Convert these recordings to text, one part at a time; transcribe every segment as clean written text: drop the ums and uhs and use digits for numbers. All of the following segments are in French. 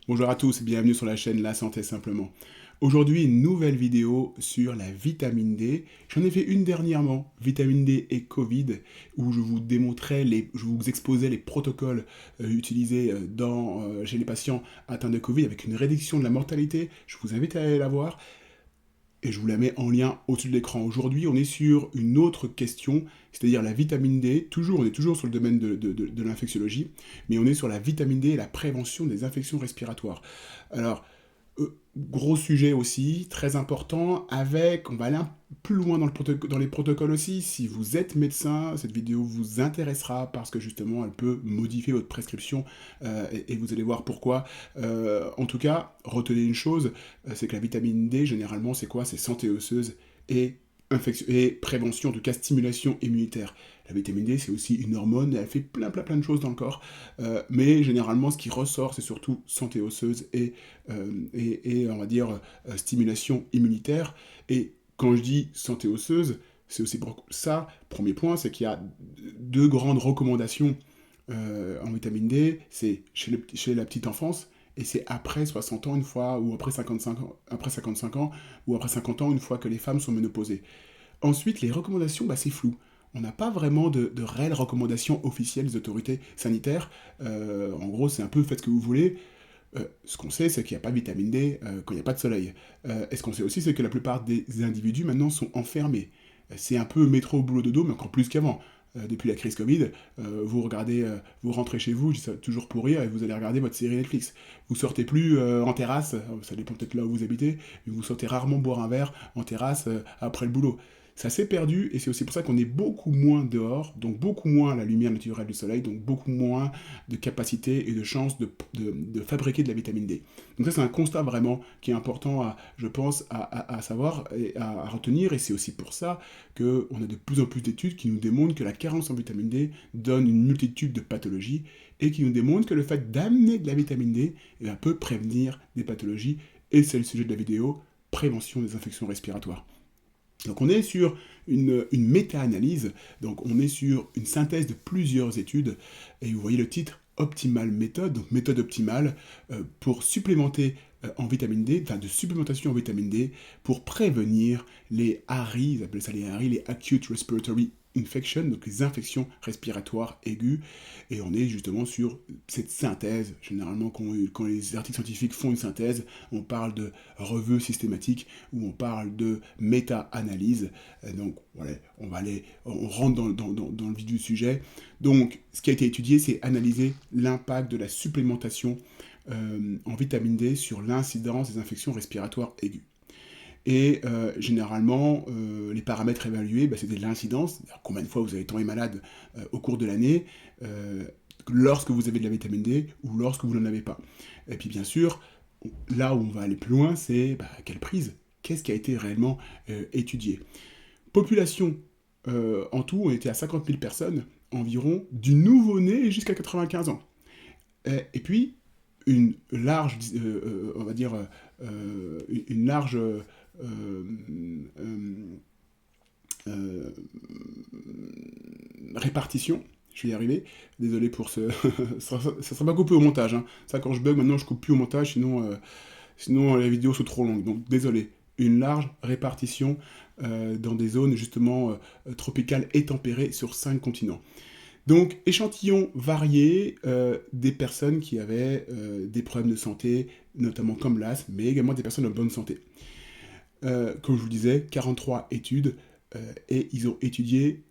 Bonjour à tous et bienvenue sur la chaîne La Santé Simplement. Aujourd'hui, une nouvelle vidéo sur la vitamine D. J'en ai fait une dernièrement, vitamine D et Covid, où je vous démontrais, je vous exposais les protocoles utilisés chez les patients atteints de Covid avec une réduction de la mortalité. Je vous invite à aller la voir et je vous la mets en lien au-dessus de l'écran. Aujourd'hui, on est sur une autre question, c'est-à-dire la vitamine D. On est toujours sur le domaine de l'infectiologie, mais on est sur la vitamine D et la prévention des infections respiratoires. Alors, gros sujet aussi, très important, on va aller un peu plus loin dans les protocoles aussi. Si vous êtes médecin, cette vidéo vous intéressera parce que justement, elle peut modifier votre prescription et vous allez voir pourquoi. En tout cas, retenez une chose, c'est que la vitamine D, généralement, c'est quoi? C'est santé osseuse et prévention, en tout cas stimulation immunitaire. La vitamine D, c'est aussi une hormone, elle fait plein de choses dans le corps, mais généralement, ce qui ressort, c'est surtout santé osseuse et on va dire stimulation immunitaire. Et quand je dis santé osseuse, c'est aussi pour ça, premier point, c'est qu'il y a deux grandes recommandations en vitamine D, c'est chez la petite enfance, et c'est après 60 ans une fois, ou après 55 ans, ou après 50 ans une fois que les femmes sont ménopausées. Ensuite, les recommandations, c'est flou. On n'a pas vraiment de réelles recommandations officielles des autorités sanitaires. En gros, c'est un peu faites ce que vous voulez. Ce qu'on sait, c'est qu'il n'y a pas de vitamine D quand il n'y a pas de soleil. Et ce qu'on sait aussi, c'est que la plupart des individus maintenant sont enfermés. C'est un peu métro boulot dodo, mais encore plus qu'avant. Depuis la crise Covid, vous rentrez chez vous, je dis ça toujours pour rire, et vous allez regarder votre série Netflix. Vous sortez plus en terrasse, ça dépend peut-être là où vous habitez, mais vous sortez rarement boire un verre en terrasse après le boulot. Ça s'est perdu et c'est aussi pour ça qu'on est beaucoup moins dehors, donc beaucoup moins à la lumière naturelle du soleil, donc beaucoup moins de capacité et de chances de fabriquer de la vitamine D. Donc ça c'est un constat vraiment qui est important, je pense, à savoir et à retenir, et c'est aussi pour ça qu'on a de plus en plus d'études qui nous démontrent que la carence en vitamine D donne une multitude de pathologies et qui nous démontrent que le fait d'amener de la vitamine D peut prévenir des pathologies, et c'est le sujet de la vidéo, prévention des infections respiratoires. Donc on est sur une méta-analyse, donc on est sur une synthèse de plusieurs études, et vous voyez le titre Optimal Méthode, donc méthode optimale pour supplémenter en vitamine D, enfin de supplémentation en vitamine D pour prévenir les ARI, ils appellent ça les ARI, les Acute Respiratory Infection, donc les infections respiratoires aiguës, et on est justement sur cette synthèse. Généralement, quand les articles scientifiques font une synthèse, on parle de revue systématique ou on parle de méta-analyse. Donc voilà, on rentre dans le vif du sujet. Donc, ce qui a été étudié, c'est analyser l'impact de la supplémentation en vitamine D sur l'incidence des infections respiratoires aiguës. Et généralement, les paramètres évalués, c'était l'incidence, combien de fois vous avez tombé malade au cours de l'année, lorsque vous avez de la vitamine D ou lorsque vous n'en avez pas. Et puis bien sûr, là où on va aller plus loin, c'est quelle prise? Qu'est-ce qui a été réellement étudié? Population en tout, on était à 50 000 personnes environ, du nouveau-né jusqu'à 95 ans. Et puis, une large, on va dire, une large répartition. Je vais y arriver. Désolé pour ce. Ça sera pas coupé au montage. Hein. Ça, quand je bug, maintenant, je coupe plus au montage, sinon les vidéos sont trop longues. Donc, désolé. Une large répartition dans des zones, justement, tropicales et tempérées sur 5 continents. Donc, échantillon varié des personnes qui avaient des problèmes de santé, notamment comme l'asthme, mais également des personnes en bonne santé. Comme je vous le disais, 43 études, et ils ont étudié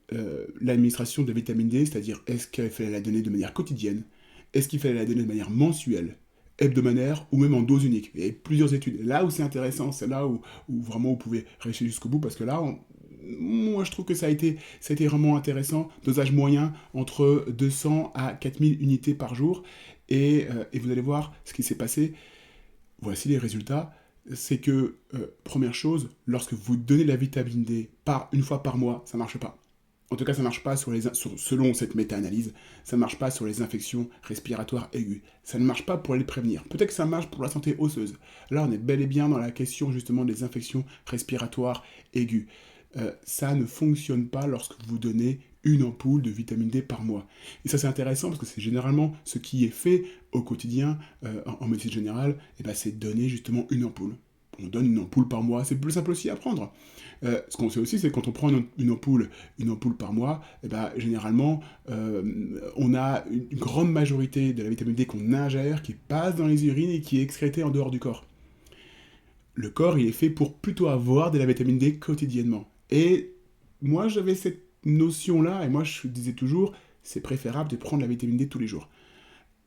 l'administration de la vitamine D, c'est-à-dire est-ce qu'il fallait la donner de manière quotidienne, est-ce qu'il fallait la donner de manière mensuelle, hebdomadaire ou même en dose unique. Il y a plusieurs études. Là où c'est intéressant, c'est là où vraiment vous pouvez réfléchir jusqu'au bout, parce que là, moi je trouve que ça a été vraiment intéressant. Dosage moyen entre 200 à 4000 unités par jour, et vous allez voir ce qui s'est passé. Voici les résultats. C'est que, première chose, lorsque vous donnez la vitamine D une fois par mois, ça ne marche pas. En tout cas, ça ne marche pas selon cette méta-analyse, ça ne marche pas sur les infections respiratoires aiguës. Ça ne marche pas pour les prévenir. Peut-être que ça marche pour la santé osseuse. Là, on est bel et bien dans la question justement des infections respiratoires aiguës. Ça ne fonctionne pas lorsque vous donnez une ampoule de vitamine D par mois. Et ça c'est intéressant parce que c'est généralement ce qui est fait au quotidien en médecine générale, et ben, c'est donner justement une ampoule. On donne une ampoule par mois, c'est plus simple aussi à prendre. Ce qu'on sait aussi, c'est que quand on prend une ampoule par mois, et ben, généralement, on a une grande majorité de la vitamine D qu'on ingère qui passe dans les urines et qui est excrétée en dehors du corps. Le corps, il est fait pour plutôt avoir de la vitamine D quotidiennement. Et moi, j'avais cette notion-là, et moi, je disais toujours, c'est préférable de prendre la vitamine D tous les jours.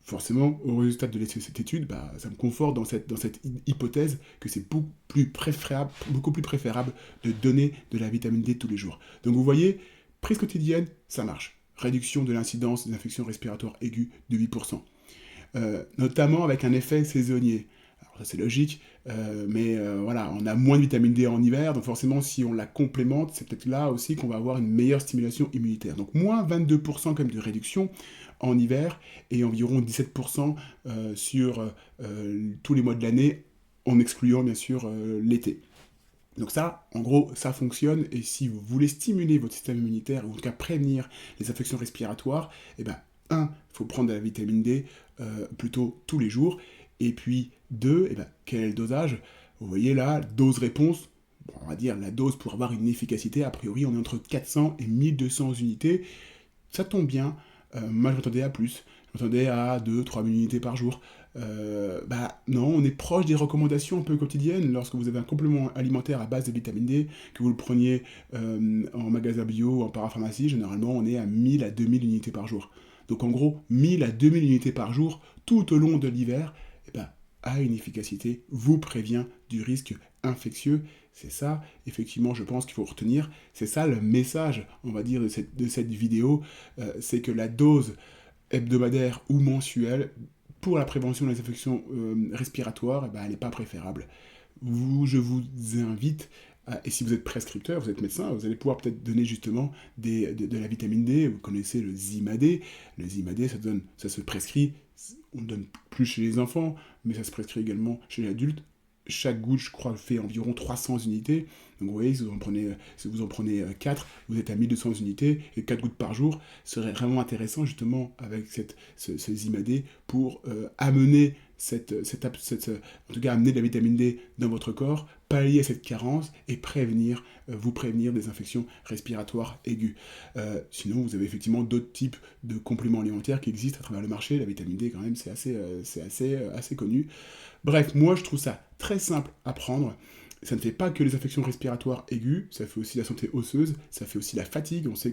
Forcément, au résultat de cette étude, bah, ça me conforte dans cette hypothèse que c'est beaucoup plus préférable de donner de la vitamine D tous les jours. Donc vous voyez, prise quotidienne, ça marche. Réduction de l'incidence des infections respiratoires aiguës de 8%. Notamment avec un effet saisonnier. Alors ça c'est logique, mais voilà, on a moins de vitamine D en hiver, donc forcément si on la complémente, c'est peut-être là aussi qu'on va avoir une meilleure stimulation immunitaire. Donc moins 22% quand même de réduction en hiver et environ 17% sur tous les mois de l'année, en excluant bien sûr l'été. Donc ça, en gros, ça fonctionne, et si vous voulez stimuler votre système immunitaire, ou en tout cas prévenir les infections respiratoires, eh ben, il faut prendre de la vitamine D plutôt tous les jours, et puis 2, eh ben, quel est le dosage? Vous voyez là, dose-réponse, bon, on va dire la dose pour avoir une efficacité, a priori on est entre 400 et 1200 unités, ça tombe bien, moi je m'attendais à plus, je m'attendais à 2-3 000 unités par jour. Bah non, on est proche des recommandations un peu quotidiennes. Lorsque vous avez un complément alimentaire à base de vitamine D, que vous le preniez en magasin bio ou en parapharmacie, généralement on est à 1000 à 2000 unités par jour. Donc en gros, 1000 à 2000 unités par jour tout au long de l'hiver, eh ben, a une efficacité, vous prévient du risque infectieux. C'est ça, effectivement, je pense qu'il faut retenir. C'est ça le message, on va dire, de cette vidéo. C'est que la dose hebdomadaire ou mensuelle pour la prévention des infections respiratoires, eh ben, elle n'est pas préférable. Je vous invite, et si vous êtes prescripteur, vous êtes médecin, vous allez pouvoir peut-être donner justement de la vitamine D. Vous connaissez le Zimadé. Le Zimadé, ça se prescrit, on ne donne plus chez les enfants, mais ça se prescrit également chez les adultes. Chaque goutte, je crois, fait environ 300 unités. Donc vous voyez, si vous en prenez 4, vous êtes à 1200 unités, et 4 gouttes par jour serait vraiment intéressant justement avec ce Zimadé pour amener en tout cas amener de la vitamine D dans votre corps, pallier à cette carence et vous prévenir des infections respiratoires aiguës. Sinon, vous avez effectivement d'autres types de compléments alimentaires qui existent à travers le marché. La vitamine D, quand même, c'est assez connu. Bref, moi, je trouve ça très simple à prendre. Ça ne fait pas que les infections respiratoires aiguës, ça fait aussi la santé osseuse, ça fait aussi la fatigue. On sait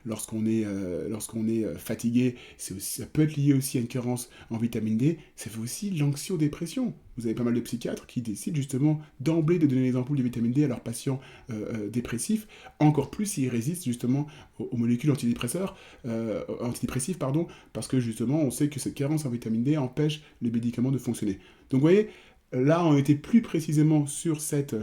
lorsqu'on est fatigué, ça peut être lié aussi à une carence en vitamine D. Ça fait aussi l'anxio-dépression. Vous avez pas mal de psychiatres qui décident justement d'emblée de donner les ampoules de vitamine D à leurs patients dépressifs, encore plus s'ils résistent justement aux molécules antidépressives, parce que justement on sait que cette carence en vitamine D empêche les médicaments de fonctionner. Donc vous voyez, là, on était plus précisément sur cette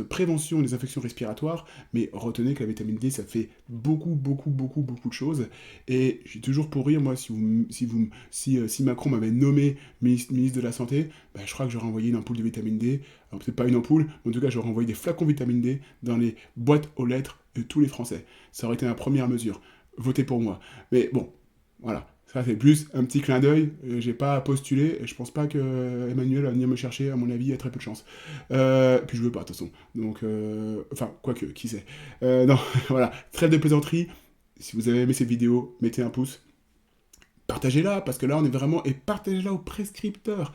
prévention des infections respiratoires, mais retenez que la vitamine D, ça fait beaucoup de choses. Et j'ai toujours pour rire, moi, si Macron m'avait nommé ministre de la Santé, bah, je crois que j'aurais envoyé une ampoule de vitamine D. Alors peut-être pas une ampoule, mais en tout cas, j'aurais envoyé des flacons de vitamine D dans les boîtes aux lettres de tous les Français. Ça aurait été ma première mesure. Votez pour moi. Mais bon, voilà. Ça, c'est plus un petit clin d'œil. J'ai pas postulé. Et je pense pas que Emmanuel va venir me chercher. À mon avis, il y a très peu de chance. Puis je veux pas, de toute façon. Donc, enfin, quoique, qui sait. Non, voilà. Trêve de plaisanterie. Si vous avez aimé cette vidéo, mettez un pouce. Partagez-la, parce que là, on est vraiment... Et partagez-la aux prescripteurs.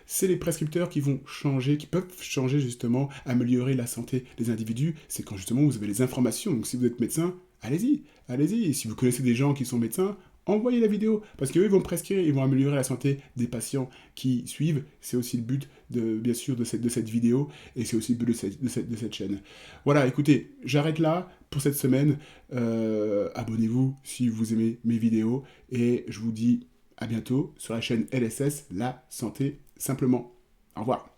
C'est les prescripteurs qui vont changer, qui peuvent changer, justement, améliorer la santé des individus. C'est quand, justement, vous avez les informations. Donc, si vous êtes médecin, allez-y. Allez-y. Et si vous connaissez des gens qui sont médecins, envoyez la vidéo, parce qu'eux, ils vont prescrire, ils vont améliorer la santé des patients qui suivent. C'est aussi le but, bien sûr, de cette vidéo, et c'est aussi le but de cette chaîne. Voilà, écoutez, j'arrête là pour cette semaine. Abonnez-vous si vous aimez mes vidéos, et je vous dis à bientôt sur la chaîne LSS, La Santé Simplement. Au revoir.